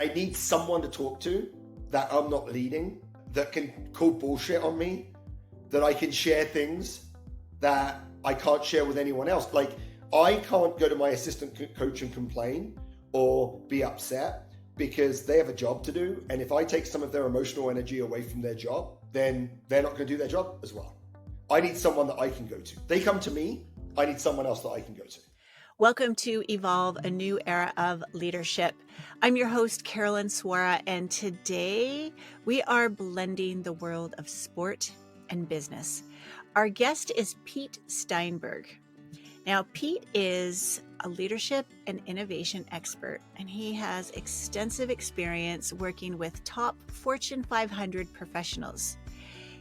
I need someone to talk to that I'm not leading, that can call bullshit on me, that I can share things that I can't share with anyone else. Like, I can't go to my assistant coach and complain or be upset because they have a job to do. And if I take some of their emotional energy away from their job, then they're not going to do their job as well. I need someone that I can go to. They come to me. I need someone else that I can go to. Welcome to Evolve, a new era of leadership. I'm your host, Carolyn Swora, and today we are blending the world of sport and business. Our guest is Pete Steinberg. Now, Pete is a leadership and innovation expert, and he has extensive experience working with top Fortune 500 professionals.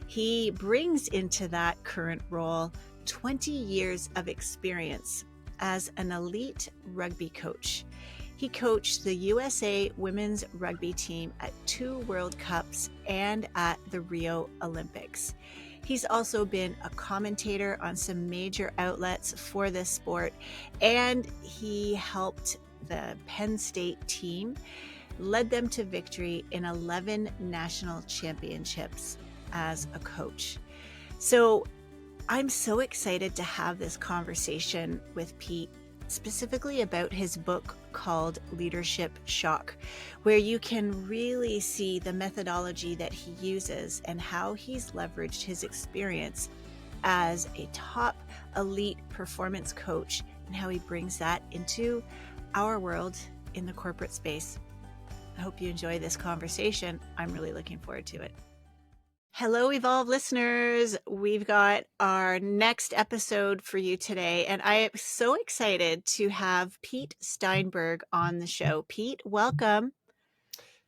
He brings into that current role 20 years of experience as an elite rugby coach. He coached the USA women's rugby team at 2 World Cups and at the Rio Olympics. He's also been a commentator on some major outlets for this sport, and he helped the Penn State team, led them to victory in 11 national championships as a coach. So I'm so excited to have this conversation with Pete, specifically about his book called Leadership Shock, where you can really see the methodology that he uses and how he's leveraged his experience as a top elite performance coach and how he brings that into our world in the corporate space. I hope you enjoy this conversation. I'm really looking forward to it. Hello, Evolve listeners. We've got our next episode for you today, and I am so excited to have Pete Steinberg on the show. Pete, welcome.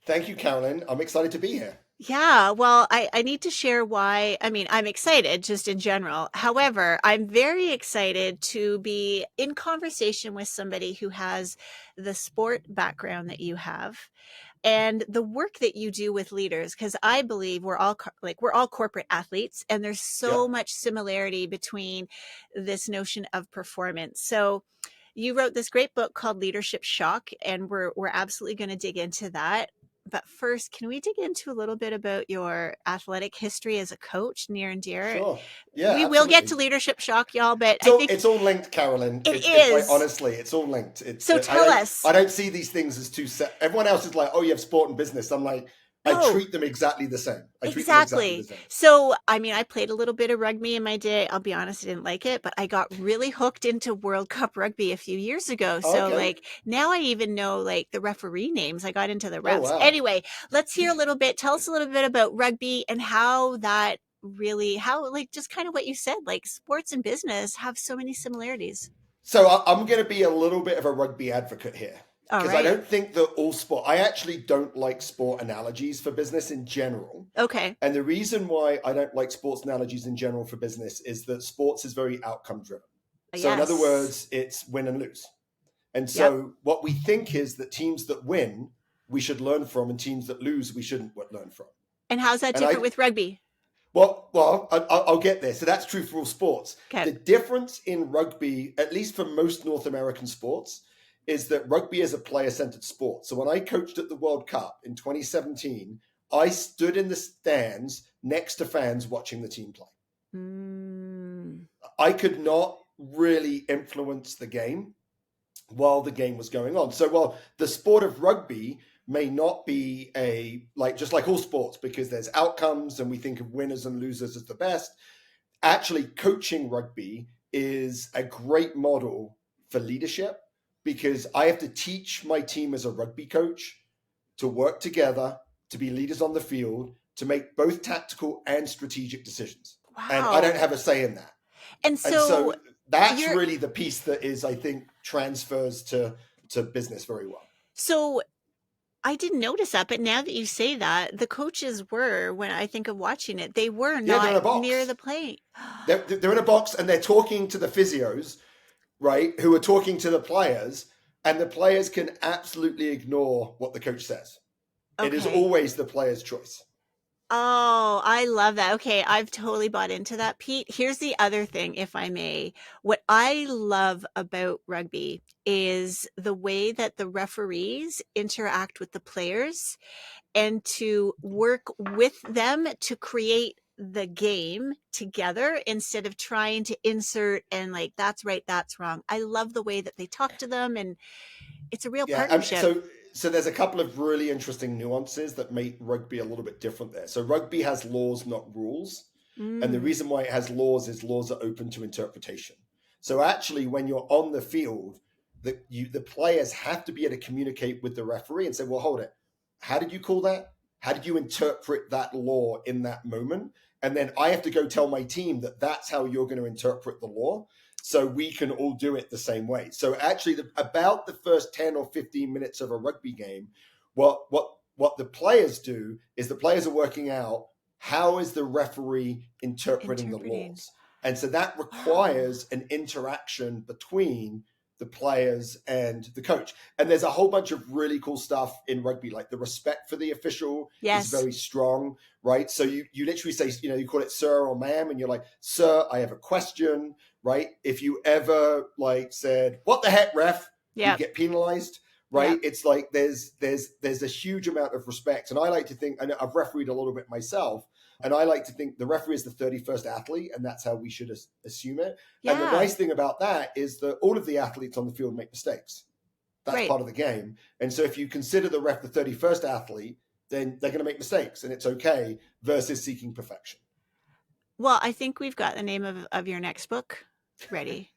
Thank you, Carolyn. I'm excited to be here. Yeah, well, I need to share why. I mean, I'm excited just in general. However, I'm very excited to be in conversation with somebody who has the sport background that you have and the work that you do with leaders, because I believe we're all corporate athletes, and there's so much similarity between this notion of performance. So you wrote this great book called Leadership Shock, and we're absolutely going to dig into that. But first, can we dig into a little bit about your athletic history as a coach, near and dear? Sure. Yeah, we will get to Leadership Shock, y'all, but I think it's all linked, Carolyn. It is. Like, honestly, it's all linked. Tell us. I don't see these things as two set. Everyone else is like, oh, you have sport and business. I'm like, I treat them exactly the same. Exactly. So, I mean, I played a little bit of rugby in my day. I'll be honest, I didn't like it, but I got really hooked into World Cup rugby a few years ago. So like now I even know like the referee names. I got into the refs. Oh, wow. Anyway, let's hear a little bit. Tell us a little bit about rugby and how like just kind of what you said, like sports and business have so many similarities. So I'm going to be a little bit of a rugby advocate here. Because I don't think that all sport, I actually don't like sport analogies for business in general. Okay. And the reason why I don't like sports analogies in general for business is that sports is very outcome driven. So in other words, it's win and lose. And so what we think is that teams that win, we should learn from, and teams that lose, we shouldn't learn from. And how's that different with rugby? Well, I'll get there. So that's true for all sports. Okay. The difference in rugby, at least for most North American sports, is that rugby is a player-centered sport. So when I coached at the World Cup in 2017, I stood in the stands next to fans watching the team play. I could not really influence the game while the game was going on. So while the sport of rugby may not be just like all sports, because there's outcomes and we think of winners and losers as the best, actually coaching rugby is a great model for leadership, because I have to teach my team as a rugby coach to work together, to be leaders on the field, to make both tactical and strategic decisions. Wow. And I don't have a say in that. And so that's really the piece that is, I think, transfers to business very well. So I didn't notice that, but now that you say that, the coaches were, when I think of watching it, they were not near the plate. They're in a box and they're talking to the physios, right, who are talking to the players, and the players can absolutely ignore what the coach says. Okay. It is always the player's choice. Oh, I love that. Okay, I've totally bought into that, Pete. Here's the other thing, if I may. What I love about rugby is the way that the referees interact with the players and to work with them to create the game together instead of trying to insert and like, that's right, that's wrong. I love the way that they talk to them, and it's a real Yeah, partnership. so there's a couple of really interesting nuances that make rugby a little bit different there. So rugby has laws, not rules. And the Mm, reason why it has laws is laws are open to interpretation. So actually, when you're on the field, the players have to be able to communicate with the referee and say, well, hold it. How did you call that? How did you interpret that law in that moment? And then I have to go tell my team that that's how you're going to interpret the law, so we can all do it the same way. So actually, about the first 10 or 15 minutes of a rugby game, what the players do is the players are working out how is the referee interpreting the interpreting. laws. And so that Oh, requires an interaction between the players and the coach. And there's a whole bunch of really cool stuff in rugby, like the respect for the official is yes. very strong, right? So you literally say, you call it sir or ma'am, and you're like, sir, I have a question, right? If you ever like said, what the heck, ref, you'd Yep. get penalized, right? Yep. It's like there's a huge amount of respect. And I like to think, and I've refereed a little bit myself, and I like to think the referee is the 31st athlete, and that's how we should assume it. And the Yeah. nice thing about that is that all of the athletes on the field make mistakes. That's Right. part of the game. And so if you consider the ref the 31st athlete, then they're going to make mistakes, and it's okay, versus seeking perfection. Well, I think we've got the name of your next book ready.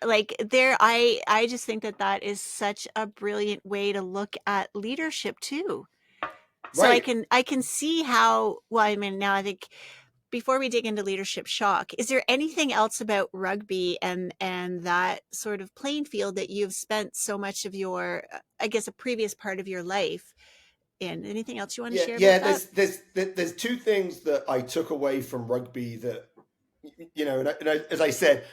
Like there, I just think that that is such a brilliant way to look at leadership too. So Right. I can see how, well, I mean, now I think before we dig into leadership shock, is there anything else about rugby and that sort of playing field that you've spent so much of your, I guess, a previous part of your life in? Anything else you want to Yeah, share yeah. about that? There's two things that I took away from rugby that, as I said,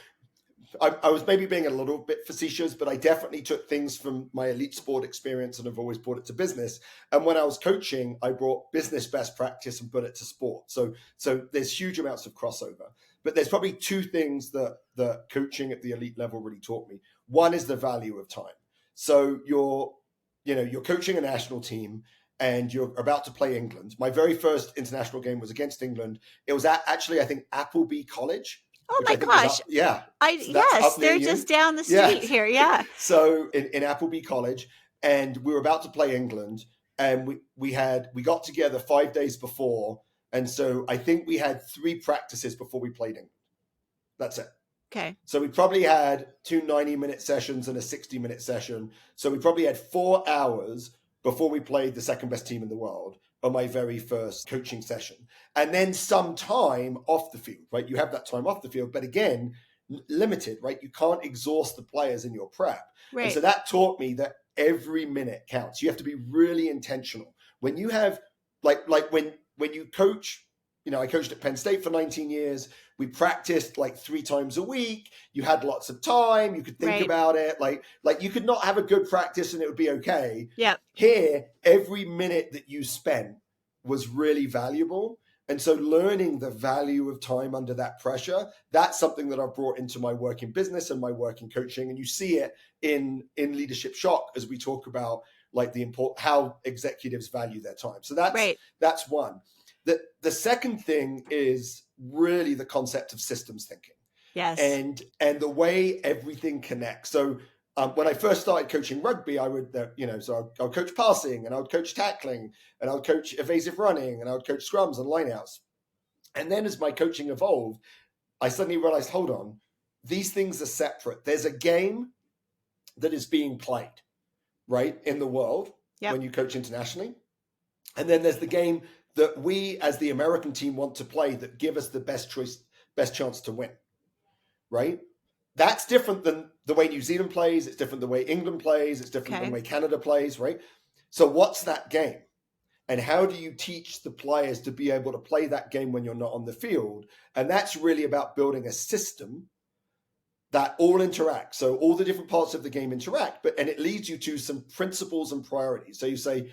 I was maybe being a little bit facetious, but I definitely took things from my elite sport experience and have always brought it to business. And when I was coaching, I brought business best practice and put it to sport. So there's huge amounts of crossover. But there's probably two things that coaching at the elite level really taught me. One is the value of time. So you're coaching a national team and you're about to play England. My very first international game was against England. It was actually, I think, Appleby College, Oh which my I think is gosh. up. Yeah. So that's Yes, up near they're just you. down the Yeah. street here. Yeah. So in Appleby College, and we were about to play England, and we got together 5 days before, and so I think we had 3 practices before we played England. That's it. Okay. So we probably had two 90-minute sessions and a 60-minute session. So we probably had 4 hours before we played the second best team in the world on my very first coaching session. And then some time off the field, right? You have that time off the field, but again, limited, right? You can't exhaust the players in your prep. And Right. so that taught me that every minute counts. You have to be really intentional. When you have like when you coach, I coached at Penn State for 19 years. We practiced like 3 times a week. You had lots of time. You could think Right. about it. Like you could not have a good practice and it would be okay. Yep. Here, every minute that you spent was really valuable. And so learning the value of time under that pressure, that's something that I've brought into my work in business and my work in coaching. And you see it in leadership shock as we talk about like how executives value their time. So Right. that's one. The second thing is really the concept of systems thinking Yes. and the way everything connects. So when I first started coaching rugby, I would, so I'll coach passing and I would coach tackling and I would coach evasive running and I would coach scrums and lineouts. And then as my coaching evolved, I suddenly realized, hold on, these things are separate. There's a game that is being played, right, in the world Yep. when you coach internationally. And then there's the game that we as the American team want to play that give us the best chance to win, right? That's different than the way New Zealand plays. It's different the way England plays. It's different than the Okay. way Canada plays, right? So what's that game? And how do you teach the players to be able to play that game when you're not on the field? And that's really about building a system that all interact. So all the different parts of the game interact, and it leads you to some principles and priorities. So you say,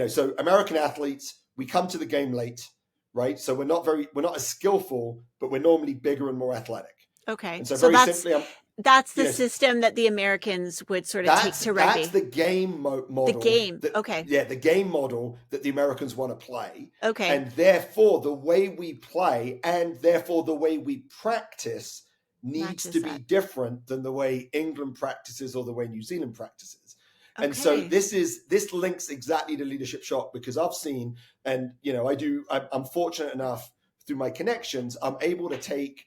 so American athletes, we come to the game late. right? So we're not as skillful, but we're normally bigger and more athletic. Okay. And so So very simply, that's the system that the Americans would sort of take to rugby. That's the game model. The game. Okay. Yeah, the game model that the Americans want to play. Okay. And therefore, the way we play and therefore the way we practice needs to be different than the way England practices or the way New Zealand practices. Okay. And so this links exactly to leadership shock, because I've seen, and I'm fortunate enough through my connections, I'm able to take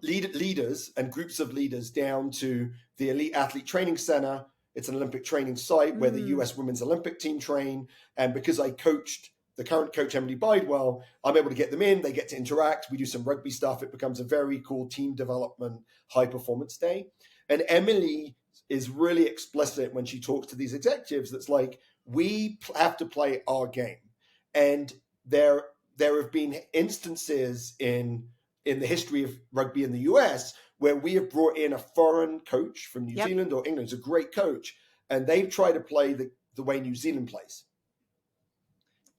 leaders and groups of leaders down to the Elite Athlete Training Center. It's an Olympic training site where the US Women's Olympic team train. And because I coached the current coach, Emily Bidewell, I'm able to get them in. They get to interact. We do some rugby stuff. It becomes a very cool team development, high performance day. And Emily is really explicit when she talks to these executives. That's like, we have to play our game. And there have been instances in the history of rugby in the US where we have brought in a foreign coach from New Zealand or England. It's a great coach. And they've tried to play the way New Zealand plays.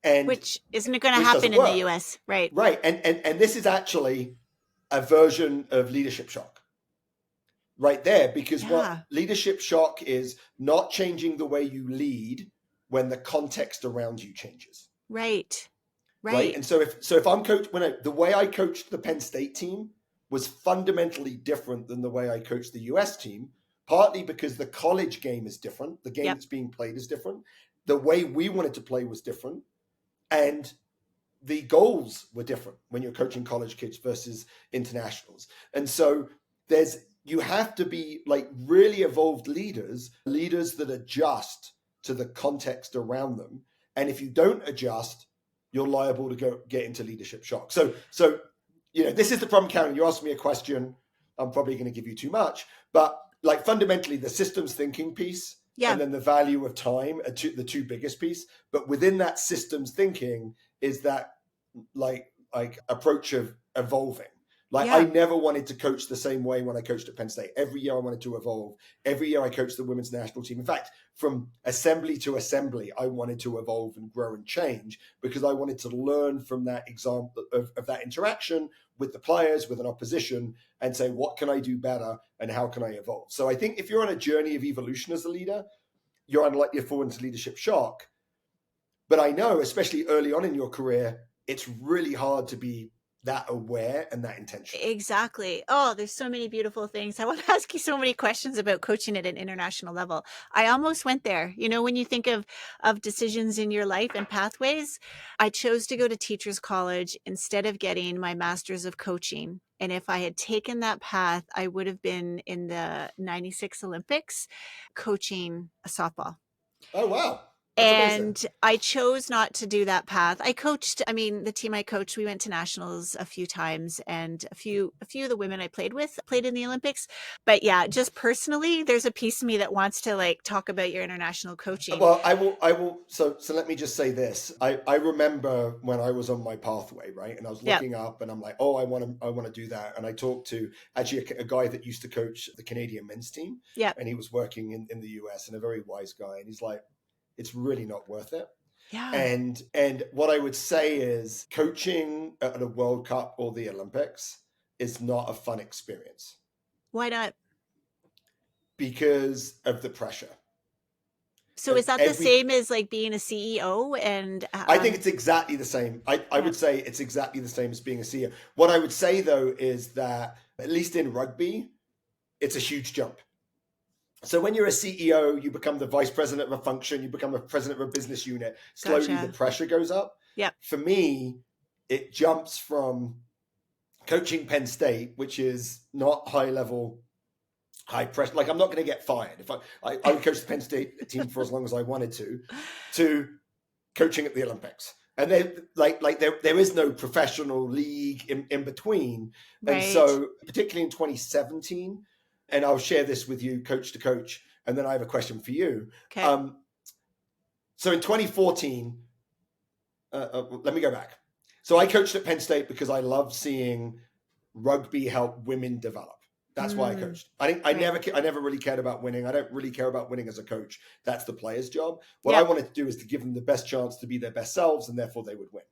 And which isn't going to happen in the US, right? Right. And this is actually a version of leadership shock right there, because what leadership shock is not changing the way you lead when the context around you changes. Right. And so if I'm the way I coached the Penn State team was fundamentally different than the way I coached the US team, partly because the college game is different. The game that's being played is different. The way we wanted to play was different. And the goals were different when you're coaching college kids versus internationals. And so you have to be like really evolved leaders that adjust to the context around them. And if you don't adjust, you're liable to get into leadership shock. So this is the problem, Carolyn. You asked me a question. I'm probably going to give you too much, but like fundamentally the systems thinking piece and then the value of time are the two biggest piece. But within that systems thinking is that like approach of evolving. I never wanted to coach the same way when I coached at Penn State. Every year I wanted to evolve. Every year I coached the women's national team. In fact, from assembly to assembly, I wanted to evolve and grow and change because I wanted to learn from that example of that interaction with the players, with an opposition, and say, what can I do better and how can I evolve? So I think if you're on a journey of evolution as a leader, you're unlikely to fall into leadership shock. But I know, especially early on in your career, it's really hard to be that aware and that intentional. Exactly. Oh, there's so many beautiful things. I want to ask you so many questions about coaching at an international level. I almost went there. When you think of decisions in your life and pathways, I chose to go to teachers college instead of getting my master's of coaching. And if I had taken that path, I would have been in the 96 Olympics coaching softball. Oh, wow. That's amazing. I chose not to do that path. The team I coached, we went to nationals a few times, and a few of the women I played with played in the Olympics. But yeah, just personally, there's a piece of me that wants to talk about your international coaching. Well, I will. So let me just say this. I remember when I was on my pathway, right? And I was looking up and I'm like, oh, I want to do that. And I talked to actually a guy that used to coach the Canadian men's team. Yeah. And he was working in the US, and a very wise guy. And he's like, it's really not worth it. Yeah. And what I would say is coaching at a World Cup or the Olympics is not a fun experience. Why not? Because of the pressure. So is that the same as being a CEO? And I think it's exactly the same. I would say it's exactly the same as being a CEO. What I would say though is that at least in rugby, it's a huge jump. So when you're a CEO, you become the vice president of a function, you become a president of a business unit. Slowly the pressure goes up. Yeah. For me, it jumps from coaching Penn State, which is not high level, high pressure. I'm not going to get fired. If I would coach the Penn State team for as long as I wanted to coaching at the Olympics. And then there is no professional league in between. Right. And so particularly in 2017, and I'll share this with you coach to coach, and then I have a question for you. Okay. So in 2014, let me go back. So I coached at Penn State because I love seeing rugby help women develop. That's why I coached. I never really cared about winning. I don't really care about winning as a coach. That's the player's job. What I wanted to do is to give them the best chance to be their best selves, and therefore they would win.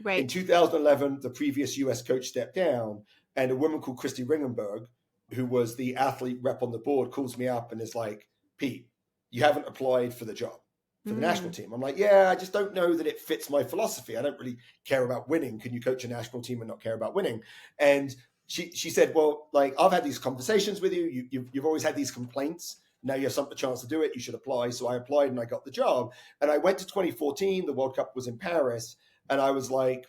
Right. 2011, the previous US coach stepped down, and a woman called Christy Ringenberg, who was the athlete rep on the board, calls me up and is like, Pete, you haven't applied for the job for the national team. I'm like, yeah, I just don't know that it fits my philosophy. I don't really care about winning. Can you coach a national team and not care about winning? And she said, well, like, I've had these conversations with you. You've always had these complaints. Now you have some chance to do it. You should apply. So I applied and I got the job. And I went to 2014. The World Cup was in Paris. And I was like,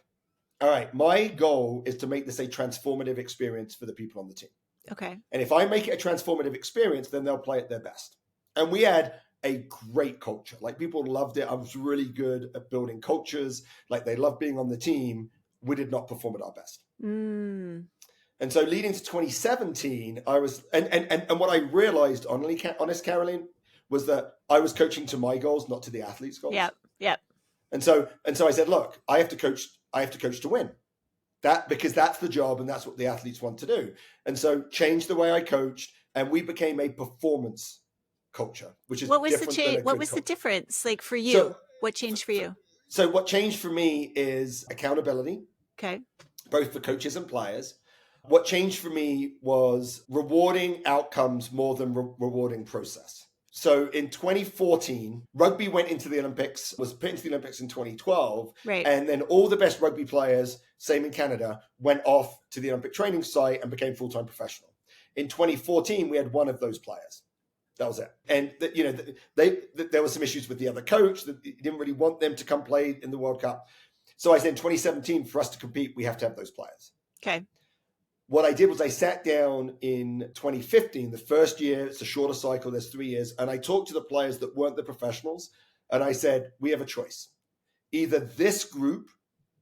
all right, my goal is to make this a transformative experience for the people on the team. Okay. And if I make it a transformative experience, then they'll play at their best. And we had a great culture. Like, people loved it. I was really good at building cultures. Like, they loved being on the team. We did not perform at our best. And so leading to 2017, I was, and what I realized, honest Carolyn, was that I was coaching to my goals, not to the athletes' goals. Yep. And so I said, look, I have to coach to win. Because that's the job and that's what the athletes want to do. And so changed the way I coached, and we became a performance culture, which is what was different the change? What was culture. The difference like for you? So, what changed for you? So what changed for me is accountability. Okay. Both for coaches and players. What changed for me was rewarding outcomes more than rewarding process. So in 2014, rugby went into the Olympics, was put into the Olympics in 2012. Right. And then all the best rugby players, same in Canada, went off to the Olympic training site and became full-time professional. In 2014, we had one of those players. That was it. And there were some issues with the other coach that didn't really want them to come play in the World Cup. So I said in 2017, for us to compete, we have to have those players. Okay. What I did was I sat down in 2015, the first year, it's a shorter cycle, there's 3 years, and I talked to the players that weren't the professionals, and I said, we have a choice. Either this group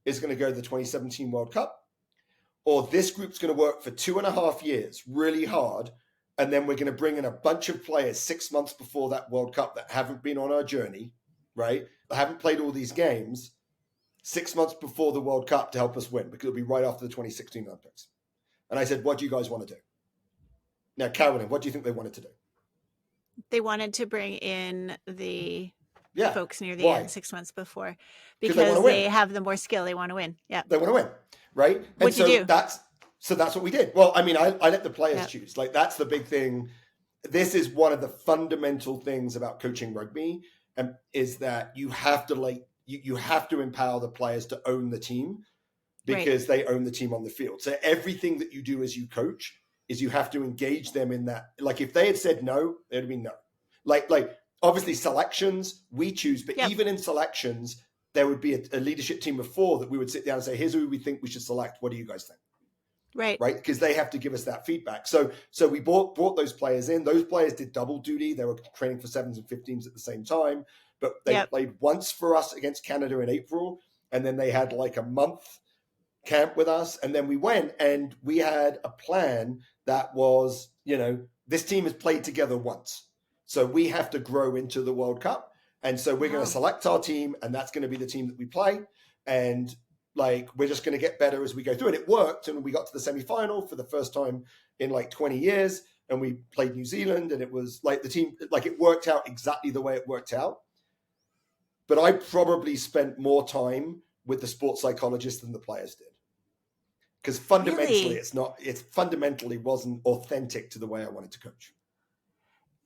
is going to go to the 2017 World Cup, or this group's going to work for 2.5 years really hard, and then we're going to bring in a bunch of players 6 months before that World Cup that haven't been on our journey, right? That haven't played all these games 6 months before the World Cup to help us win, because it'll be right after the 2016 Olympics. And I said, what do you guys want to do? Now, Carolyn, what do you think they wanted to do? They wanted to bring in the folks near the Why? end 6 months before, because they have the more skill. They want to win. Yeah. They want to win, right? And What'd you do? That's what we did. Well, I mean, I let the players choose. Like, that's the big thing. This is one of the fundamental things about coaching rugby, is that you have to you have to empower the players to own the team, because they own the team on the field. So everything that you do as you coach is you have to engage them in that. Like, if they had said no, it would have been no. Like obviously selections we choose, but even in selections, there would be a leadership team of 4 that we would sit down and say, here's who we think we should select. What do you guys think? Right. Because they have to give us that feedback. So we brought those players in. Those players did double duty. They were training for 7s and 15s at the same time, but they played once for us against Canada in April. And then they had like a month camp with us, and then we went and we had a plan that was, this team has played together once, so we have to grow into the World Cup, and so we're going to select our team, and that's going to be the team that we play, and we're just going to get better as we go through. And it worked, and we got to the semi-final for the first time in 20 years, and we played New Zealand, and it was the team, it worked out exactly the way it worked out. But I probably spent more time with the sports psychologist than the players did. Because fundamentally, it fundamentally wasn't authentic to the way I wanted to coach.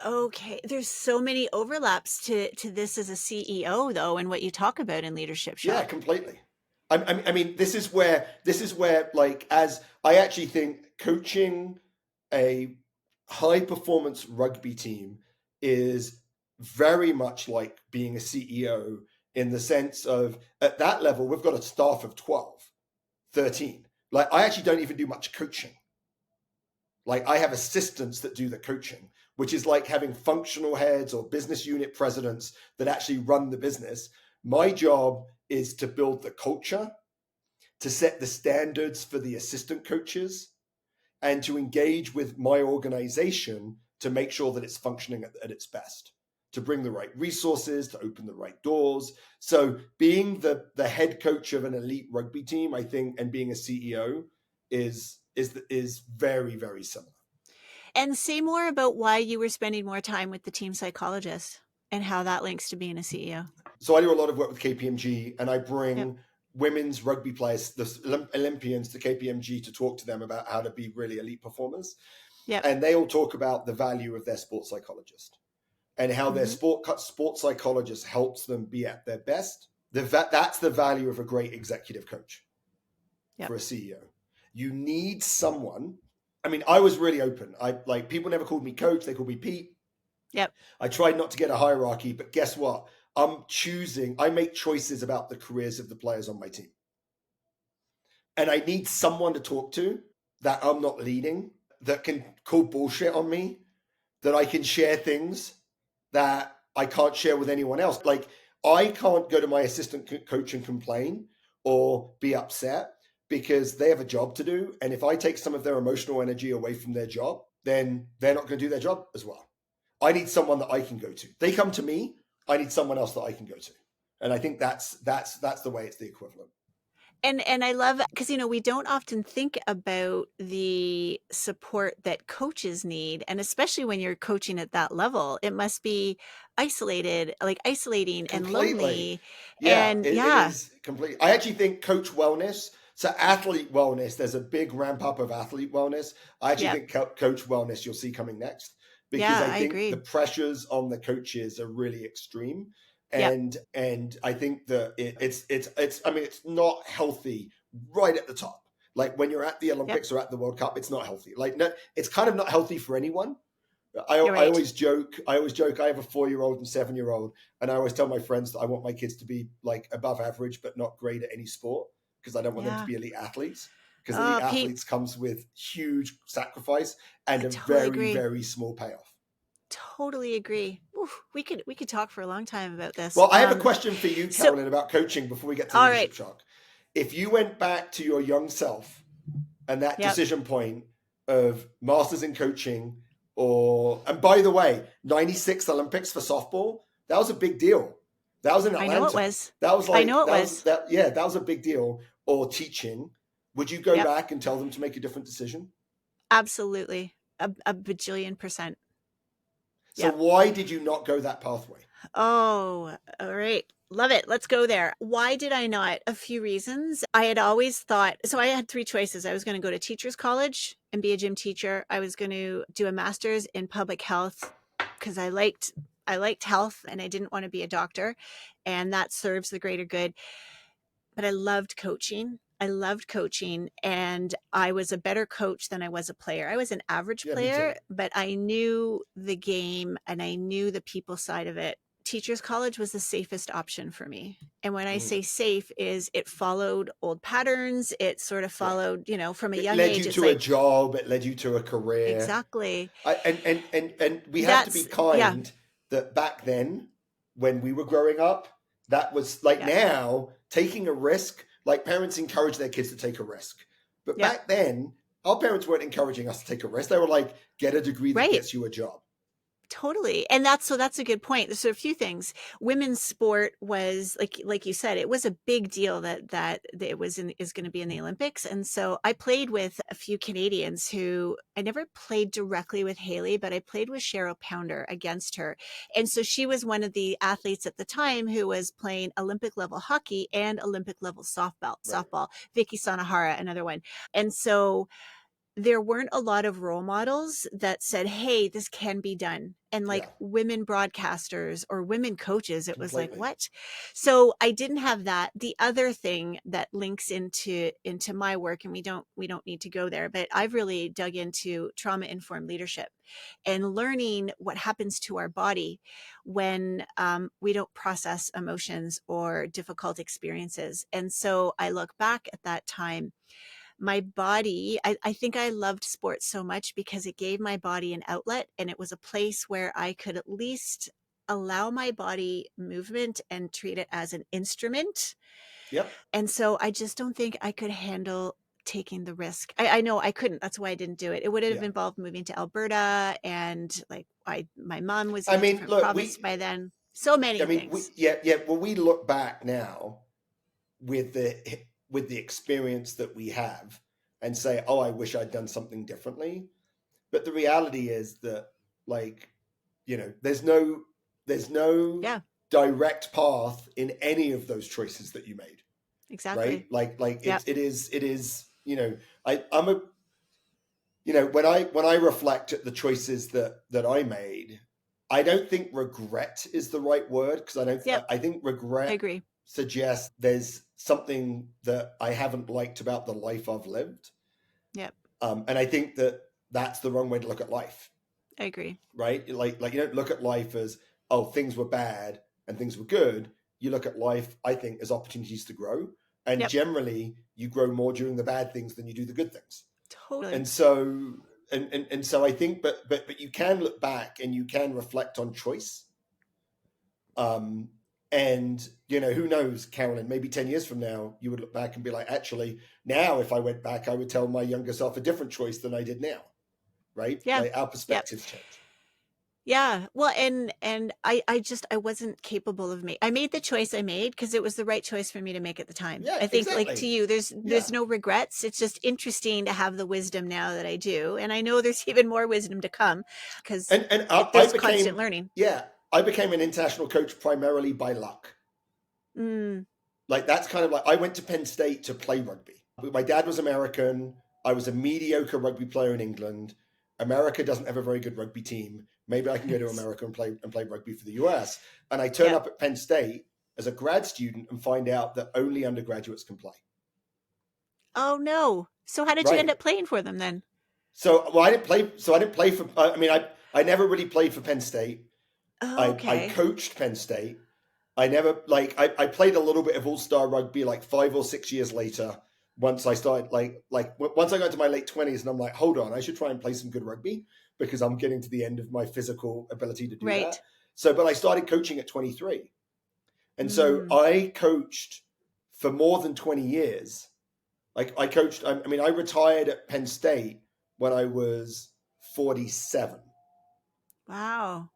Okay. There's so many overlaps to this as a CEO, though, and what you talk about in leadership. Yeah, completely. I mean, this is where, as I actually think coaching a high performance rugby team is very much like being a CEO, in the sense of, at that level, we've got a staff of 12, 13. I actually don't even do much coaching. I have assistants that do the coaching, which is like having functional heads or business unit presidents that actually run the business. My job is to build the culture, to set the standards for the assistant coaches, and to engage with my organization to make sure that it's functioning at its best, to bring the right resources, to open the right doors. So being the head coach of an elite rugby team, I think, and being a CEO is very, very similar. And say more about why you were spending more time with the team psychologist and how that links to being a CEO. So I do a lot of work with KPMG, and I bring women's rugby players, the Olympians, to KPMG, to talk to them about how to be really elite performers. Yep. And they all talk about the value of their sports psychologist and how their sports psychologist helps them be at their best. That's the value of a great executive coach for a CEO. You need someone. I mean, I was really open. People never called me coach. They called me Pete. Yep. I tried not to get a hierarchy, but guess what? I make choices about the careers of the players on my team. And I need someone to talk to that I'm not leading, that can call bullshit on me, that I can share things that I can't share with anyone else. Like, I can't go to my assistant coach and complain or be upset because they have a job to do. And if I take some of their emotional energy away from their job, then they're not going to do their job as well. I need someone that I can go to. They come to me. I need someone else that I can go to. And I think that's the way it's the equivalent. And I love, because, we don't often think about the support that coaches need. And especially when you're coaching at that level, it must be isolating completely. And lonely. Yeah, it is completely. I actually think coach wellness, so athlete wellness, there's a big ramp up of athlete wellness. I actually think coach wellness you'll see coming next, because I think the pressures on the coaches are really extreme. And I think that it's not healthy right at the top. Like when you're at the Olympics or at the World Cup, it's not healthy. Like, no, it's kind of not healthy for anyone. I always joke. I have a 4-year-old and 7-year-old, and I always tell my friends that I want my kids to be like above average, but not great at any sport, because I don't want them to be elite athletes. Because elite athletes comes with huge sacrifice and a very, very small payoff. Totally agree. Oof, we could talk for a long time about this. Well, I have a question for you, Carolyn, about coaching before we get to leadership shock. If you went back to your young self and that decision point of masters in coaching, and by the way, 96 Olympics for softball, that was a big deal. That was in Atlanta. I know it was. That was like, I know it was. That was a big deal. Or teaching. Would you go back and tell them to make a different decision? Absolutely. A bajillion %. So why did you not go that pathway? Oh, all right. Love it. Let's go there. Why did I not? A few reasons. I had always thought, so I had 3 choices. I was going to go to teacher's college and be a gym teacher. I was going to do a master's in public health because I liked health and I didn't want to be a doctor, and that serves the greater good. But I loved coaching. And I was a better coach than I was a player. I was an average player, but I knew the game and I knew the people side of it. Teachers college was the safest option for me. And when I say safe, is it followed old patterns. It sort of followed, from a young age. It led you to a job. It led you to a career. Exactly. And we have to be kind that back then, when we were growing up, that was like now taking a risk. Like, parents encourage their kids to take a risk. But back then, our parents weren't encouraging us to take a risk. They were like, get a degree that gets you a job. Totally. And that's a good point. So a few things. Women's sport was like you said, it was a big deal that it is going to be in the Olympics. And so I played with a few Canadians who I never played directly with Haley, but I played with Cheryl Pounder against her. And so she was one of the athletes at the time who was playing Olympic level hockey and Olympic level softball. Vicky Sanahara, another one. And so there weren't a lot of role models that said, hey, this can be done. And women broadcasters or women coaches, it was like, what? So I didn't have that. The other thing that links into my work, and we don't need to go there, but I've really dug into trauma-informed leadership and learning what happens to our body when we don't process emotions or difficult experiences. And so I look back at that time. My body, I think I loved sports so much because it gave my body an outlet, and it was a place where I could at least allow my body movement and treat it as an instrument. Yep. And so I just don't think I could handle taking the risk. I know I couldn't. That's why I didn't do it. It would have involved moving to Alberta, and my mom was in a different province by then. So many things. Well, we look back now with the experience that we have and say, oh, I wish I'd done something differently. But the reality is that, there's no direct path in any of those choices that you made. Exactly. right? Like Yep. it is, I'm a, when I reflect at the choices that I made, I don't think regret is the right word, because Yep. I think I regret agree. suggests there's something that I haven't liked about the life I've lived. Yep. And I think that that's the wrong way to look at life, I agree. right? Like you don't look at life as, oh, things were bad and things were good. You look at life, I think, as opportunities to grow. And Yep. generally you grow more during the bad things than you do the good things. Totally. And so and so I think, but you can look back and you can reflect on choice. And who knows, Carolyn, maybe 10 years from now you would look back and be like, actually, now if I went back I would tell my younger self a different choice than I did now, right? Yeah. Like our Yep. perspectives change. Yeah. Well, and I wasn't capable of I made the choice I made because it was the right choice for me to make at the time. Yeah, I think, like to exactly. you, Yeah. there's no regrets. It's just interesting to have the wisdom now that I do. And I know there's even more wisdom to come because And I there's constant became, learning. yeah, I became an international coach primarily by luck. Mm, Like that's kind of like, I went to Penn State to play rugby. My dad was American. I was a mediocre rugby player in England. America doesn't have a very good rugby team. Maybe I can go to America and play rugby for the US. And I turn yeah. up at Penn State as a grad student and find out that only undergraduates can play. Oh no. So how did you end Right. up playing for them then? So I didn't play. So I didn't play for. I mean, I never really played for Penn State. Oh, I okay. coached Penn State. I never I played a little bit of all-star rugby like 5 or 6 years later. Once I started once I got to my late 20s and I'm like, hold on, I should try and play some good rugby because I'm getting to the end of my physical ability to do that. Right. So, but I started coaching at 23. And so Mm, I coached for more than 20 years. Like I coached, I mean, I retired at Penn State when I was 47. wow.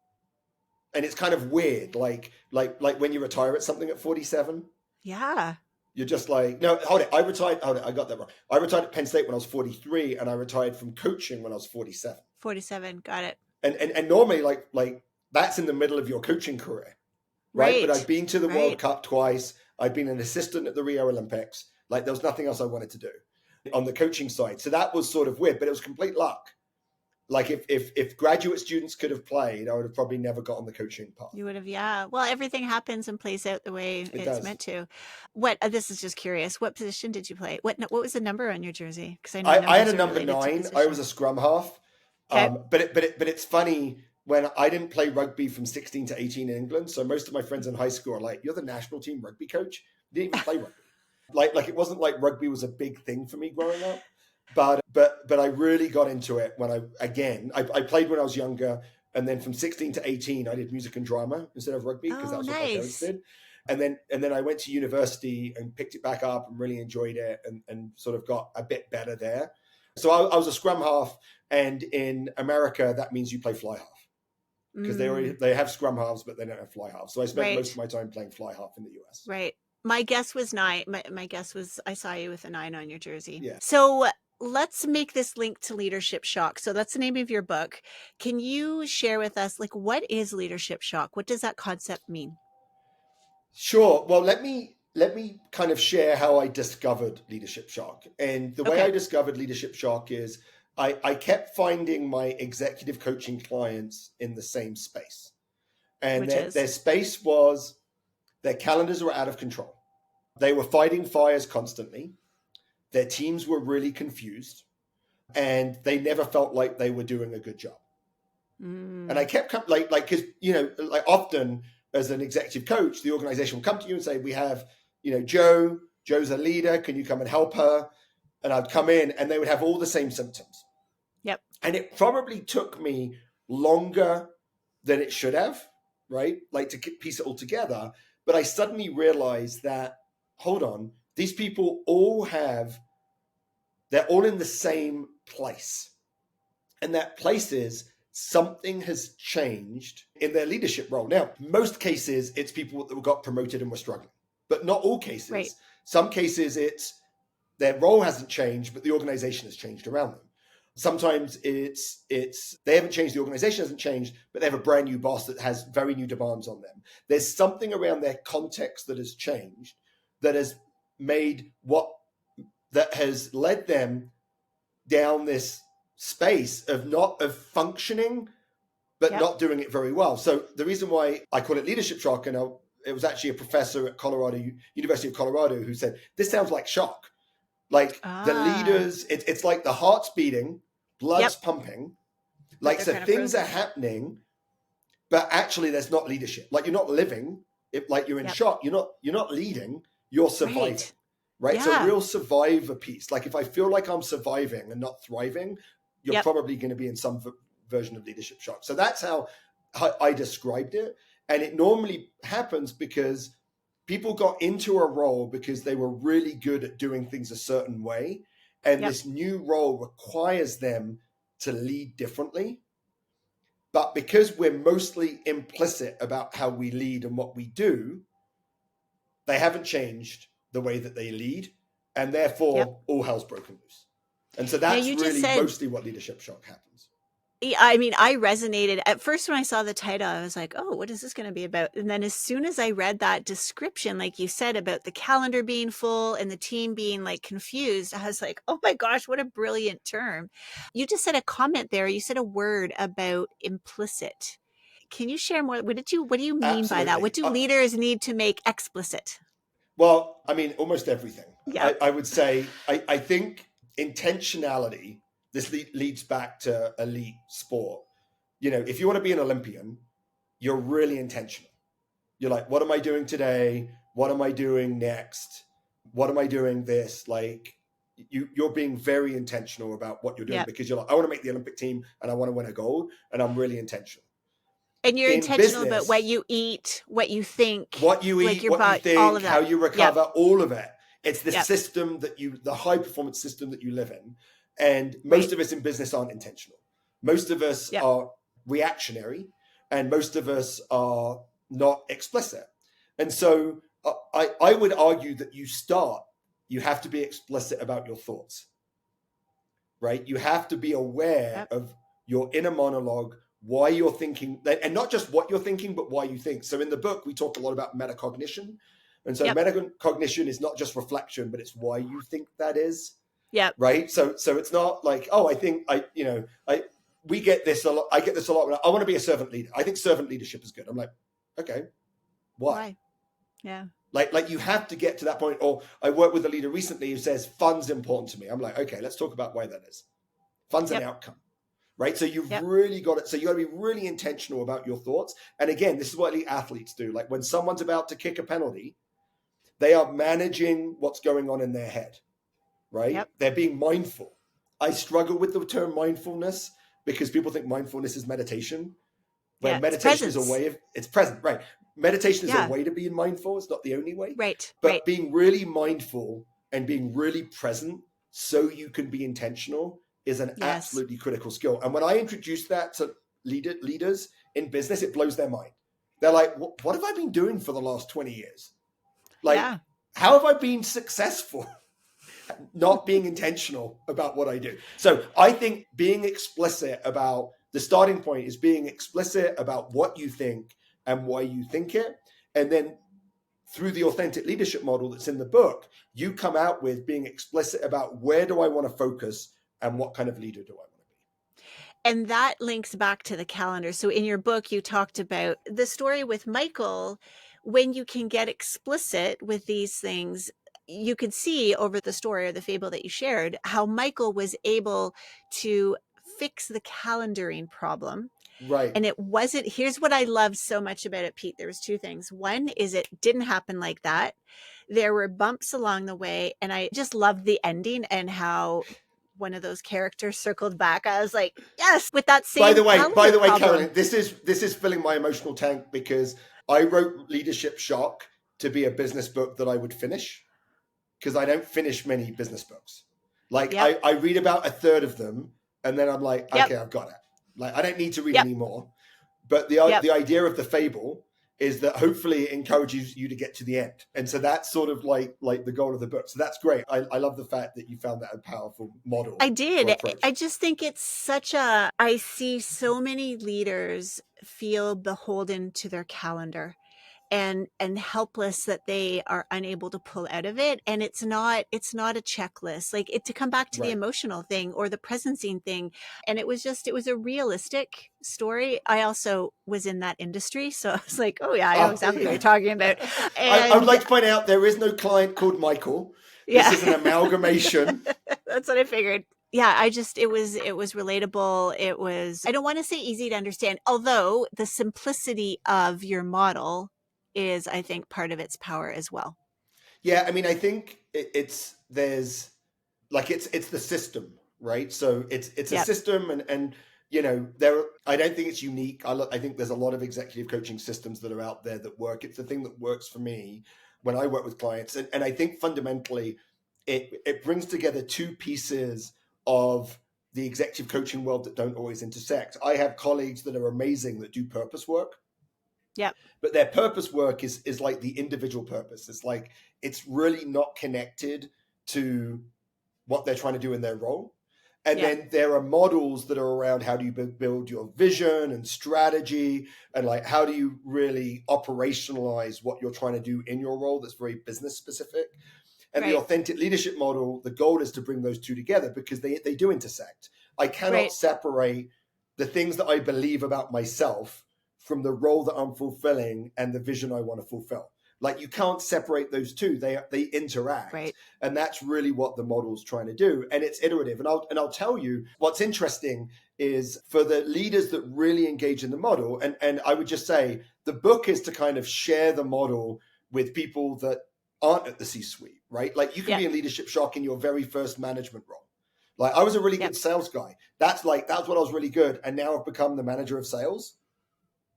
And it's kind of weird, like when you retire at something at 47, Yeah. you're just like, no, hold it. I got that wrong. I retired at Penn State when I was 43, and I retired from coaching when I was 47. 47. Got it. And normally, like that's in the middle of your coaching career, right? But I'd Right. been to the World Right. Cup twice. I'd been an assistant at the Rio Olympics. Like there was nothing else I wanted to do on the coaching side. So that was sort of weird, but it was complete luck. Like if graduate students could have played, I would have probably never got on the coaching path. You would have, yeah. Well, everything happens and plays out the way It it's does. meant to. What this is just curious. What position did you play? What was the number on your jersey? Because I know I had a numbers are number related to 9. I was position. a scrum half. Okay. But it's funny when I didn't play rugby from 16 to 18 in England. So most of my friends in high school are like, "You're the national team rugby coach? You didn't even play rugby." Like it wasn't like rugby was a big thing for me growing up. But I really got into it when I played when I was younger, and then from 16 to 18 I did music and drama instead of rugby because Oh, that's what my parents nice. did. And then I went to university and picked it back up and really enjoyed it and sort of got a bit better there. So I was a scrum half, and in America that means you play fly half because Mm, they have scrum halves but they don't have fly half. So I spent most of right. my time playing fly half in the US. Right. My guess was 9. My guess was I saw you with a 9 on your jersey. Yeah. So let's make this link to leadership shock. So that's the name of your book. Can you share with us, like, what is leadership shock? What does that concept mean? Sure. Well, let me kind of share how I discovered leadership shock. And the way I Okay. discovered leadership shock is I kept finding my executive coaching clients in the same space. And Which is their space was their calendars were out of control. They were fighting fires constantly. Their teams were really confused, and they never felt like they were doing a good job. And I mm, kept like because like often as an executive coach, the organization will come to you and say, "We have Joe's a leader. Can you come and help her?" And I'd come in, and they would have all the same symptoms. yep. And it probably took me longer than it should have, right? Like to piece it all together. But I suddenly realized that, hold on, these people they're all in the same place. And that place is something has changed in their leadership role. Now, most cases, it's people that got promoted and were struggling, but not all Right. cases. Some cases, it's their role hasn't changed, but the organization has changed around them. Sometimes it's they haven't changed, the organization hasn't changed, but they have a brand new boss that has very new demands on them. There's something around their context that has changed that has made that has led them down this space of functioning, but not doing it very well. So the reason why I call it leadership shock, and it was actually a professor at University of Colorado, who said, this sounds like shock. Like the leaders, it's like the heart's beating, blood's pumping, like so things are happening, but actually there's not leadership. Like you're not living, like you're in shock. You're not leading, you're surviving. Right? So real survivor piece. Like if I feel like I'm surviving and not thriving, you're probably going to be in some version of leadership shock. So that's how I described it. And it normally happens because people got into a role because they were really good at doing things a certain way. And this new role requires them to lead differently. But because we're mostly implicit about how we lead and what we do, they haven't changed the way that they lead. And therefore, all hell's broken loose. And so that's really mostly what leadership shock happens. I mean, I resonated at first when I saw the title. I was like, oh, what is this going to be about? And then as soon as I read that description, like you said, about the calendar being full and the team being like confused, I was like, oh my gosh, what a brilliant term. You just said a comment there. You said a word about implicit. Can you share more? What do you mean by that? What do leaders need to make explicit? Well, I mean, almost everything. I would say, I think intentionality, this leads back to elite sport. You know, if you want to be an Olympian, you're really intentional. You're like, what am I doing today? What am I doing next? What am I doing this? Like you're being very intentional about what you're doing because you're like, I want to make the Olympic team and I want to win a gold, and I'm really intentional. And you're intentional about what you eat, what you think, what you eat, what you think, all of that. How you recover, all of it. It's the system the high performance system that you live in. And most of us in business aren't intentional. Most of us are reactionary, and most of us are not explicit. And so I would argue that you have to be explicit about your thoughts, right? You have to be aware of your inner monologue, why you're thinking, and not just what you're thinking, but why you think. So in the book, we talk a lot about metacognition. And so metacognition is not just reflection, but it's why you think that is. Yeah. Right. So it's not like, oh, I think we get this a lot. I get this a lot. I want to be a servant leader. I think servant leadership is good. I'm like, okay, why? Yeah. Like you have to get to that point. Or I worked with a leader recently who says fun's important to me. I'm like, okay, let's talk about why that is. Fun's an outcome. Right. So you've really got it. So you got to be really intentional about your thoughts. And again, this is what elite athletes do. Like when someone's about to kick a penalty, they are managing what's going on in their head. Right. They're being mindful. I struggle with the term mindfulness because people think mindfulness is meditation. When meditation is a way of, it's present. Right. Meditation is a way to be mindful. It's not the only way. Right. But being really mindful and being really present so you can be intentional is an absolutely critical skill. And when I introduce that to leaders in business, it blows their mind. They're like, what have I been doing for the last 20 years? Like, how have I been successful? Not being intentional about what I do. So I think being explicit about the starting point is being explicit about what you think and why you think it. And then through the authentic leadership model that's in the book, you come out with being explicit about where do I want to focus and what kind of leader do I want to be. And that links back to the calendar. So in your book, you talked about the story with Michael. When you can get explicit with these things, you could see over the story or the fable that you shared how Michael was able to fix the calendaring problem. Right. And it wasn't, here's what I loved so much about it, Pete. There was two things. One is it didn't happen like that. There were bumps along the way. And I just loved the ending and how one of those characters circled back. I was like, yes, with that same By the way, problem. Carolyn, this is filling my emotional tank because I wrote Leadership Shock to be a business book that I would finish. Because I don't finish many business books. Like I read about a third of them and then I'm like, okay, I've got it. Like I don't need to read any more. But the idea of the fable is that hopefully it encourages you to get to the end. And so that's sort of like the goal of the book. So that's great. I love the fact that you found that a powerful model. I did. I just think it's I see so many leaders feel beholden to their calendar. and helpless that they are unable to pull out of it. And it's not a checklist, like it, to come back to the Right. emotional thing or the presencing thing. And it was a realistic story. I also was in that industry, so I was like, oh yeah, I know Oh, exactly what yeah. you're talking about. I would And like to point out there is no client called Michael. This yeah, is an amalgamation. that's what I figured. Yeah, it was relatable. It was, I don't want to say easy to understand, although the simplicity of your model is, I think, part of its power as well. Yeah, I mean, I think it's there's like it's the system, right? So it's a Yep. system, and you know there. I don't think it's unique. I think there's a lot of executive coaching systems that are out there that work. It's the thing that works for me when I work with clients, and I think fundamentally it brings together two pieces of the executive coaching world that don't always intersect. I have colleagues that are amazing that do purpose work, Yep. but their purpose work is like the individual purpose. It's like it's really not connected to what they're trying to do in their role. And Yep. then there are models that are around how do you build your vision and strategy, and like how do you really operationalize what you're trying to do in your role that's very business specific. And the Right. authentic leadership model, the goal is to bring those two together because they do intersect. I cannot Right. separate the things that I believe about myself from the role that I'm fulfilling and the vision I want to fulfill. Like you can't separate those two; they interact, Right. and that's really what the model's trying to do. And it's iterative. And I'll tell you what's interesting is for the leaders that really engage in the model. And I would just say the book is to kind of share the model with people that aren't at the C-suite, right? Like you can Yep. be in leadership shock in your very first management role. Like I was a really Yep. good sales guy. That's what I was really good, and now I've become the manager of sales.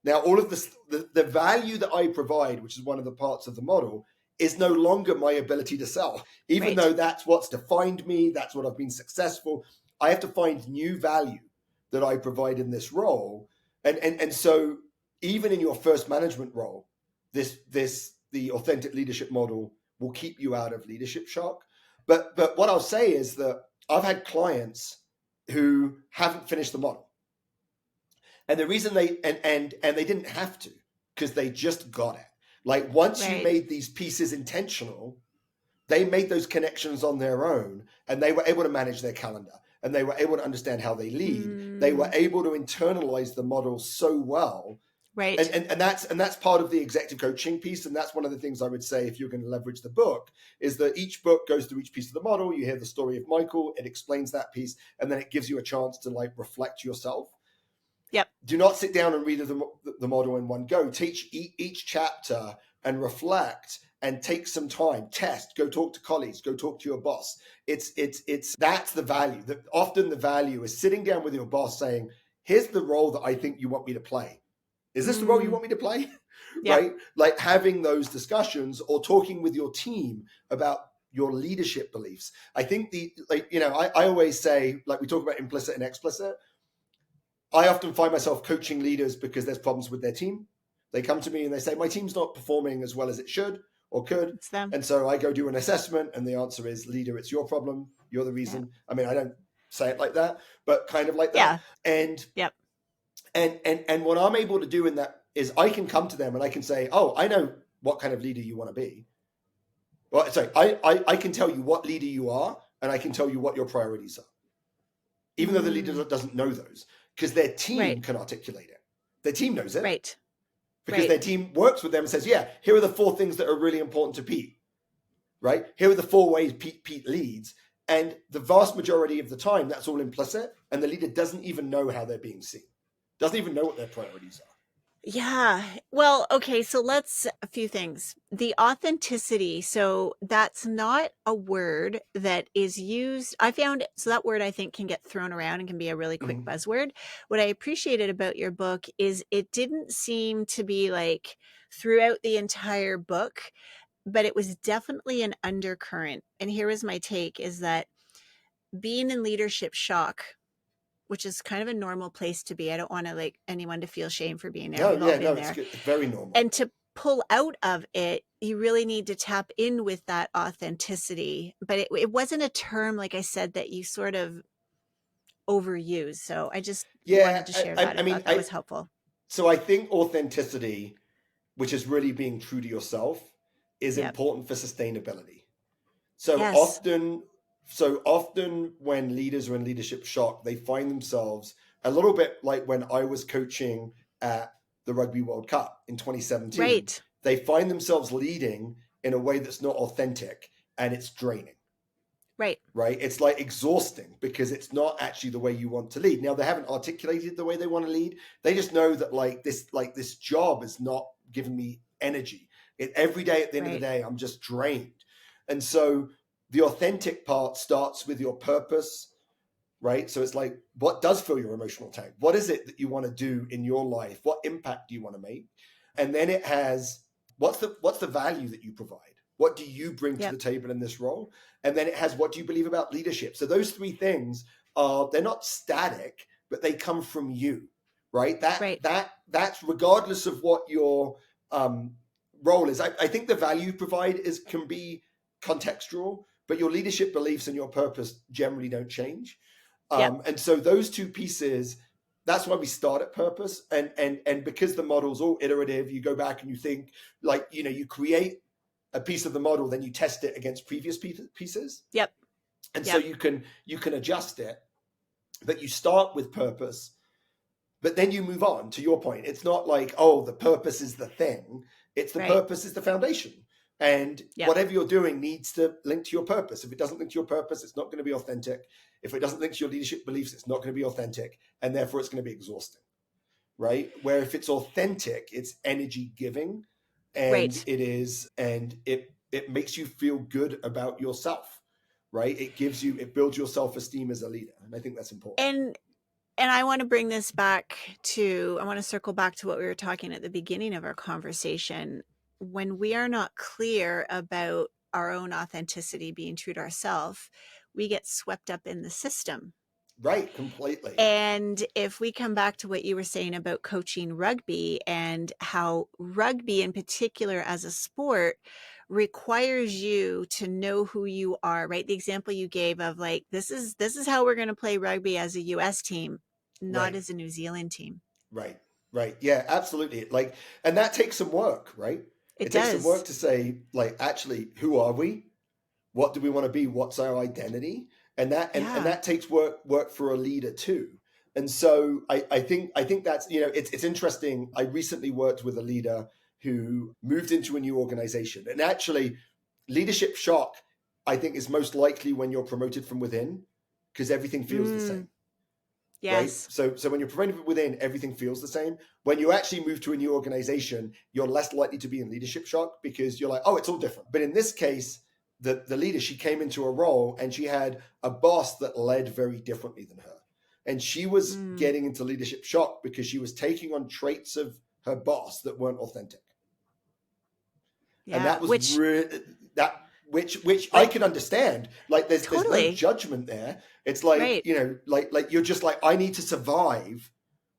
Now, all of this, the value that I provide, which is one of the parts of the model, is no longer my ability to sell. Even Right. though that's what's defined me, that's what I've been successful. I have to find new value that I provide in this role. And so even in your first management role, the authentic leadership model will keep you out of leadership shock. But what I'll say is that I've had clients who haven't finished the model. And the reason and they didn't have to, because they just got it. Like once you Right. made these pieces intentional, they made those connections on their own, and they were able to manage their calendar, and they were able to understand how they lead. They were able to internalize the model so well. Right. And that's part of the executive coaching piece. And that's one of the things I would say if you're going to leverage the book is that each book goes through each piece of the model. You hear the story of Michael, it explains that piece, and then it gives you a chance to like reflect yourself. Yep. Do not sit down and read the model in one go. Teach each chapter and reflect and take some time. Test. Go talk to colleagues. Go talk to your boss. It's that's the value. That often the value is sitting down with your boss saying, "Here's the role that I think you want me to play. Is this the role you want me to play?" Yep. Right? Like having those discussions or talking with your team about your leadership beliefs. I think I always say, like we talk about implicit and explicit. I often find myself coaching leaders because there's problems with their team. They come to me and they say, my team's not performing as well as it should or could. It's them. And so I go do an assessment, and the answer is, leader, it's your problem. You're the reason. Yep. I mean, I don't say it like that, but kind of like that. Yeah. And Yep. and what I'm able to do in that is I can come to them and I can say, oh, I know what kind of leader you want to be. Well, sorry, I can tell you what leader you are, and I can tell you what your priorities are, even though the leader doesn't know those, because their team can articulate it. Their team knows it. Right. Because their team works with them and says, yeah, here are the 4 things that are really important to Pete, right? Here are the 4 ways Pete leads. And the vast majority of the time, that's all implicit. And the leader doesn't even know how they're being seen, doesn't even know what their priorities are. Yeah. Well, okay. So a few things. The authenticity. So that's not a word that is used. I found, so that word I think can get thrown around and can be a really quick buzzword. What I appreciated about your book is it didn't seem to be like throughout the entire book, but it was definitely an undercurrent. And here is my take is that being in leadership shock, which is kind of a normal place to be. I don't want to like anyone to feel shame for being there. We've all been there. It's very normal. And to pull out of it, you really need to tap in with that authenticity. But it wasn't a term, like I said, that you sort of overuse. So I just wanted to share that. I thought that was helpful. So I think authenticity which is really being true to yourself, is important for sustainability. So Yes. often when leaders are in leadership shock, they find themselves a little bit like when I was coaching at the Rugby World Cup in 2017. Right. They find themselves leading in a way that's not authentic, and it's draining. Right. It's like exhausting because it's not actually the way you want to lead. Now, they haven't articulated the way they want to lead. They just know that this job is not giving me energy. Every day at the end of the day, I'm just drained. And so the authentic part starts with your purpose, right? So it's like, what does fill your emotional tank? What is it that you want to do in your life? What impact do you want to make? And then it has, what's the value that you provide? What do you bring to the table in this role? And then it has, what do you believe about leadership? So those three things they're not static, but they come from you, right? That's regardless of what your role is. I think the value you provide can be contextual, but your leadership beliefs and your purpose generally don't change. And so those two pieces, that's why we start at purpose. And because the model's all iterative, you go back and you think, like, you create a piece of the model, then you test it against previous pieces. And so you can adjust it, but you start with purpose, but then you move on. To your point, it's not like, oh, the purpose is the thing. It's the purpose is the foundation. And whatever you're doing needs to link to your purpose. If it doesn't link to your purpose, it's not going to be authentic. If it doesn't link to your leadership beliefs, it's not going to be authentic. And therefore, it's going to be exhausting, right? Where if it's authentic, it's energy giving. And it makes you feel good about yourself, right? It builds your self-esteem as a leader. And I think that's important. And I want to bring this back I want to circle back to what we were talking at the beginning of our conversation. When we are not clear about our own authenticity, being true to ourselves, we get swept up in the system. Right, completely. And if we come back to what you were saying about coaching rugby and how rugby in particular as a sport requires you to know who you are, right? The example you gave of like, this is how we're going to play rugby as a US team, not as a New Zealand team. Right. Yeah, absolutely. And that takes some work, right? It takes does. some work to say, like, actually, who are we? What do we want to be? What's our identity? And that takes work for a leader too. And so I think that's, it's interesting. I recently worked with a leader who moved into a new organization, and actually leadership shock, I think, is most likely when you're promoted from within, because everything feels the same. Yes. Right? So when you're promoted from within, everything feels the same. When you actually move to a new organization, you're less likely to be in leadership shock because you're like, oh, it's all different. But in this case, the leader, she came into a role and she had a boss that led very differently than her. And she was getting into leadership shock because she was taking on traits of her boss that weren't authentic. And that was which I can understand. Like there's no judgment there. It's like, like you're just like, I need to survive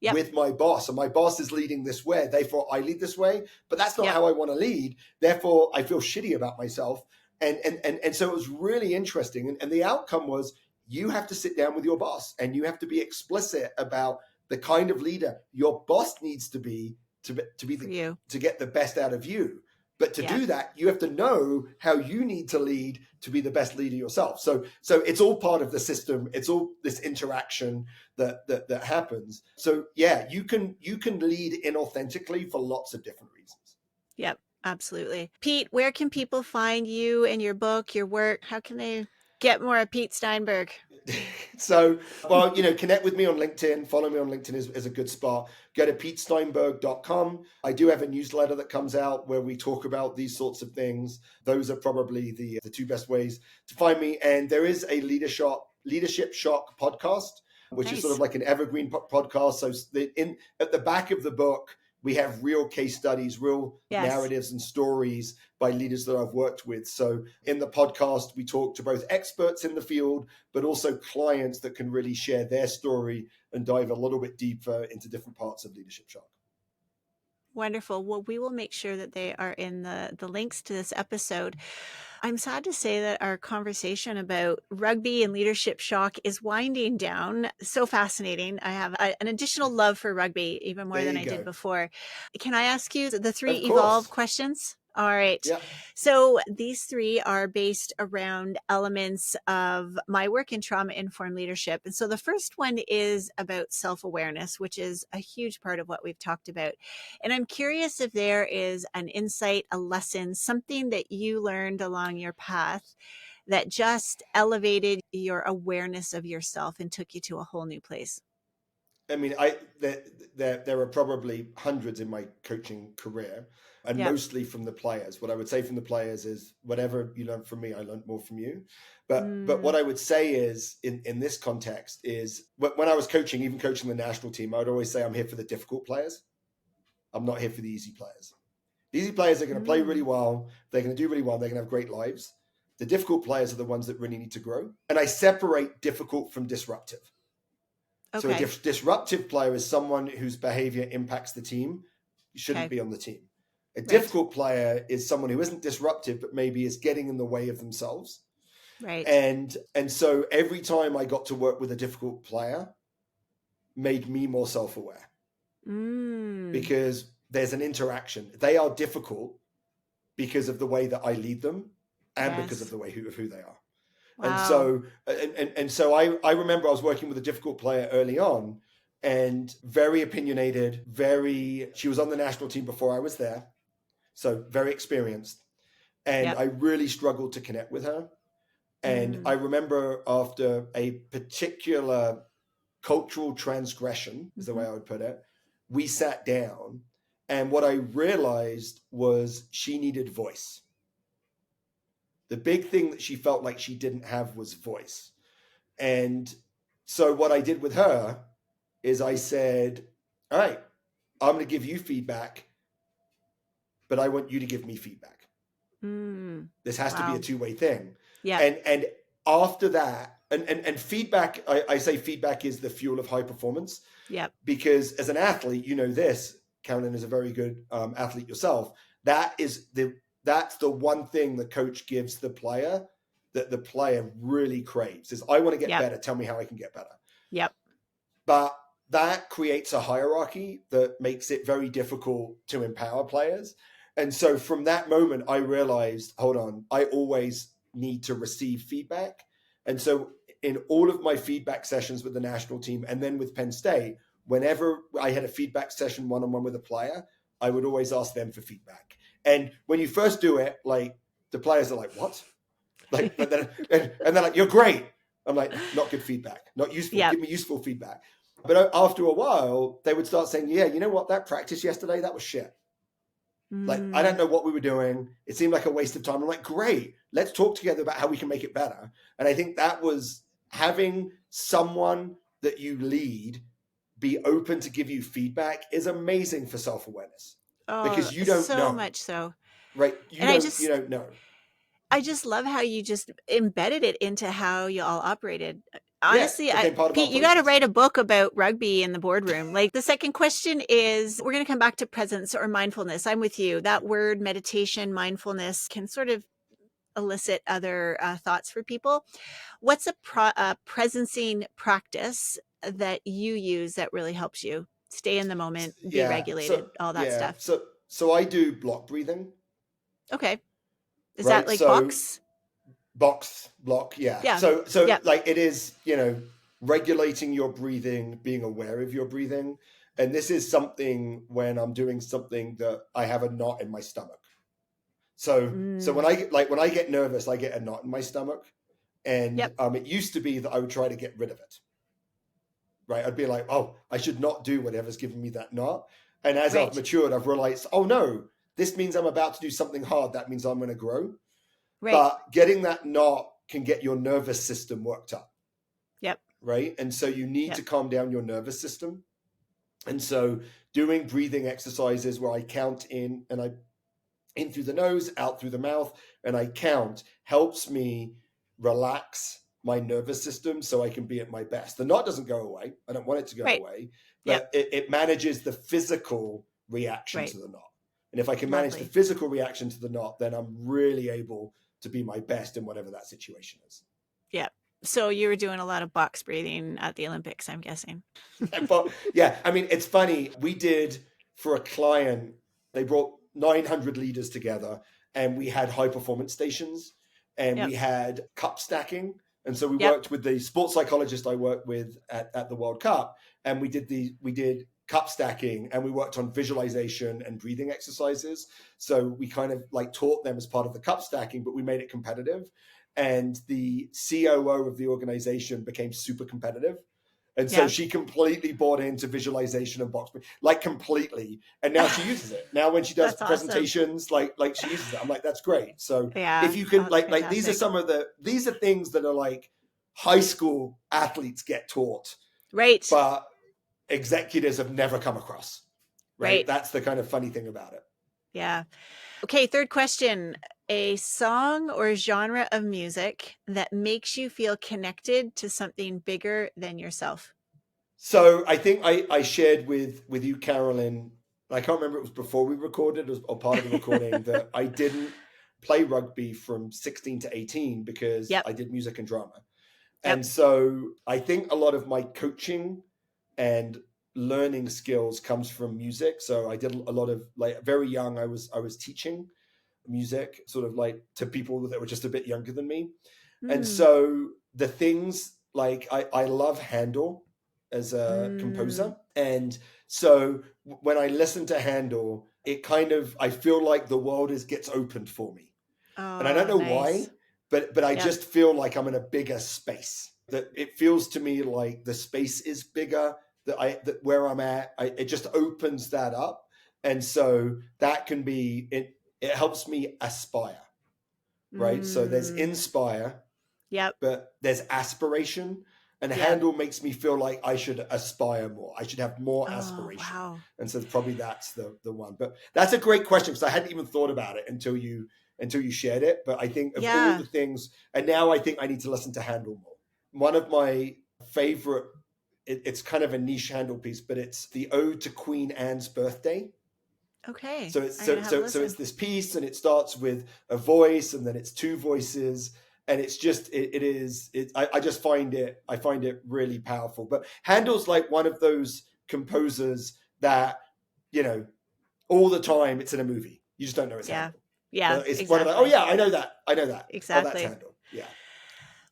with my boss, and my boss is leading this way. Therefore I lead this way, but that's not how I want to lead. Therefore I feel shitty about myself. And so it was really interesting. And the outcome was, you have to sit down with your boss and you have to be explicit about the kind of leader your boss needs to be to get the best out of you. But to do that, you have to know how you need to lead to be the best leader yourself. So it's all part of the system. It's all this interaction that happens. So you can lead inauthentically for lots of different reasons. Yep, absolutely. Pete, where can people find you and your book, your work? How can they get more of Pete Steinberg? So, well, connect with me on LinkedIn. Follow me on LinkedIn is a good spot. Go to petesteinberg.com. I do have a newsletter that comes out where we talk about these sorts of things. Those are probably the two best ways to find me. And there is a Leadership Shock podcast, which is sort of like an evergreen podcast. So at the back of the book, we have real case studies, real narratives and stories by leaders that I've worked with. So in the podcast, we talk to both experts in the field, but also clients that can really share their story and dive a little bit deeper into different parts of leadership shock. Wonderful. Well, we will make sure that they are in the links to this episode. I'm sad to say that our conversation about rugby and leadership shock is winding down. So fascinating. I have an additional love for rugby, even more There than you I did go. before. Can I ask you the three Of evolve course. questions? All right. Yeah. So these three are based around elements of my work in trauma-informed leadership. And so the first one is about self-awareness, which is a huge part of what we've talked about. And I'm curious if there is an insight, a lesson, something that you learned along your path that just elevated your awareness of yourself and took you to a whole new place. I mean, there are probably hundreds in my coaching career, and Yep. mostly from the players. What I would say from the players is, whatever you learned from me, I learned more from you. But what Mm, I would say is, in this context, is when I was coaching, even coaching the national team, I would always say I'm here for the difficult players. I'm not here for the easy players. The easy players are going to play really mm, well. They're going to do really well. They're going to have great lives. The difficult players are the ones that really need to grow. And I separate difficult from disruptive. So a okay. disruptive player is someone whose behavior impacts the team. You shouldn't Okay. be on the team. A Right. difficult player is someone who isn't disruptive, but maybe is getting in the way of themselves. Right. And so every time I got to work with a difficult player, made me more self-aware, Mm, because there's an interaction. They are difficult because of the way that I lead them, and because of yes. the way of who they are. And Wow. so, I remember I was working with a difficult player early on, and very opinionated, she was on the national team before I was there. So very experienced. And Yep. I really struggled to connect with her. And I Mm, remember after a particular cultural transgression, is the way mhm. I would put it, we sat down, and what I realized was she needed voice. The big thing that she felt like she didn't have was voice. And so what I did with her is I said, all right, I'm going to give you feedback, but I want you to give me feedback. Mm, This has to be a wow. two-way thing. Yep. And after that, and feedback, I say feedback is the fuel of high performance, Yep. because as an athlete, you know this, Carolyn is a very good athlete yourself. That's the one thing the coach gives the player that the player really craves is, I want to get Yep. better. Tell me how I can get better. Yep. But that creates a hierarchy that makes it very difficult to empower players. And so from that moment, I realized, hold on, I always need to receive feedback. And so in all of my feedback sessions with the national team and then with Penn State, whenever I had a feedback session one-on-one with a player, I would always ask them for feedback. And when you first do it, like, the players are like, what? Like, and they're like, you're great. I'm like, not good feedback, not useful. Yep. Give me useful feedback. But after a while, they would start saying, yeah, you know what? That practice yesterday, that was shit. Like, I don't Mm, know what we were doing. It seemed like a waste of time. I'm like, great. Let's talk together about how we can make it better. And I think that was having someone that you lead be open to give you feedback is amazing for self-awareness, oh, because you don't so know, much so. right? And You don't know. I just love how you just embedded it into how you all operated. Yeah, Honestly, it became part of our Pete, you got to process. write a book about rugby in the boardroom. Like the second question is, we're going to come back to presence or mindfulness. I'm with you. That word meditation, mindfulness can sort of elicit other thoughts for people. What's a presencing practice that you use that really helps you stay in the moment, be Yeah. So regulated, all that yeah. stuff? So I do block breathing, Okay. Is that right? like So box? block. Yeah. Yeah. So Yep. like, it is, regulating your breathing, being aware of your breathing. And this is something when I'm doing something that I have a knot in my stomach. So Mm, when I get nervous, I get a knot in my stomach. And yep. it used to be that I would try to get rid of it. Right? I'd be like, oh, I should not do whatever's giving me that knot. And as I've Right. matured, I've realized, oh no, this means I'm about to do something hard. That means I'm going to grow. Right. But getting that knot can get your nervous system worked up. Yep. Right? And so you need Yep. to calm down your nervous system. And so doing breathing exercises where I count in, and I in through the nose, out through the mouth, and I count, helps me relax my nervous system so I can be at my best. The knot doesn't go away. I don't want it to go Right. away, Yep. but it manages the physical reaction Right. to the knot. And if I can manage the Lovely. physical reaction to the knot, then I'm really able to be my best in whatever that situation is. Yeah. So you were doing a lot of box breathing at the Olympics, I'm guessing. But yeah, I mean, it's funny. We did for a client, they brought 900 leaders together and we had high performance stations and we had cup stacking. And so we worked with the sports psychologist I worked with at the World Cup, and we did cup stacking, and we worked on visualization and breathing exercises. So we kind of like taught them as part of the cup stacking, but we made it competitive. And the COO of the organization became super competitive. And so she completely bought into visualization and box, like completely. And now she uses it. Now when she does presentations, like she uses it. I'm like, that's great. So if you can, like these are things that are like high school athletes get taught, right? But executives have never come across, right? That's the kind of funny thing about it. Yeah. Okay. Third question. A song or genre of music that makes you feel connected to something bigger than yourself. So I think I shared with you, Carolyn, I can't remember if it was before we recorded or part of the recording, that I didn't play rugby from 16 to 18 because I did music and drama. And so I think a lot of my coaching and learning skills comes from music. So I did a lot of, like, very young, I was teaching music sort of like to people that were just a bit younger than me. And so the things like I love Handel as a composer. And so when I listen to Handel, it kind of, I feel like the world gets opened for me. And I don't know why, but I just feel like I'm in a bigger space. That it feels to me like the space is bigger, that where I'm at, it just opens that up. And so that can be, it helps me aspire, right? So there's inspire, but there's aspiration. And Handel makes me feel like I should aspire more. I should have more aspiration. Wow. And so probably that's the one. But that's a great question because I hadn't even thought about it until you shared it. But I think of all the things, and now I think I need to listen to Handel more. One of my favorite, it's kind of a niche Handel piece, but it's the Ode to Queen Anne's Birthday. Okay. So it's it's this piece, and it starts with a voice, and then it's two voices. And it's just, I just find it really powerful. But Handel's like one of those composers that, you know, all the time it's in a movie. You just don't know it's Handel. Yeah. It's one of the, oh yeah, I know that. Exactly. Oh, that's Handel. Yeah.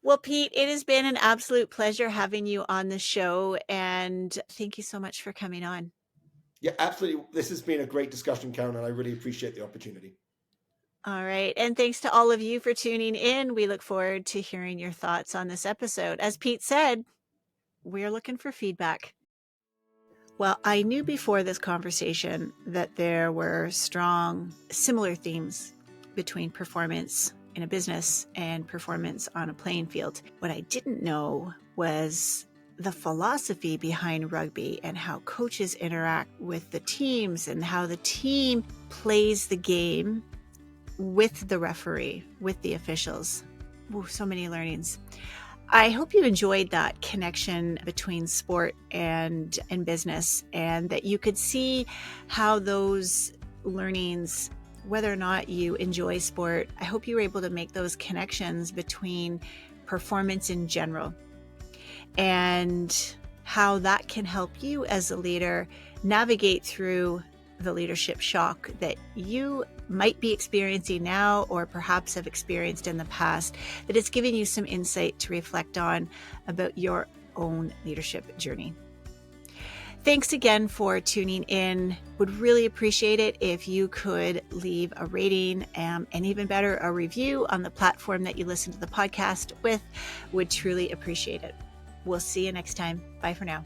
Well, Pete, it has been an absolute pleasure having you on the show. And thank you so much for coming on. Yeah, absolutely. This has been a great discussion, Carolyn. I really appreciate the opportunity. All right. And thanks to all of you for tuning in. We look forward to hearing your thoughts on this episode. As Pete said, we're looking for feedback. Well, I knew before this conversation that there were strong, similar themes between performance in a business and performance on a playing field. What I didn't know was the philosophy behind rugby and how coaches interact with the teams and how the team plays the game with the referee, with the officials. Ooh, so many learnings. I hope you enjoyed that connection between sport and business, and that you could see how those learnings, whether or not you enjoy sport, I hope you were able to make those connections between performance in general and how that can help you as a leader navigate through the leadership shock that you might be experiencing now, or perhaps have experienced in the past, that it's giving you some insight to reflect on about your own leadership journey. Thanks again for tuning in. Would really appreciate it if you could leave a rating and even better, a review on the platform that you listen to the podcast with. Would truly appreciate it. We'll see you next time. Bye for now.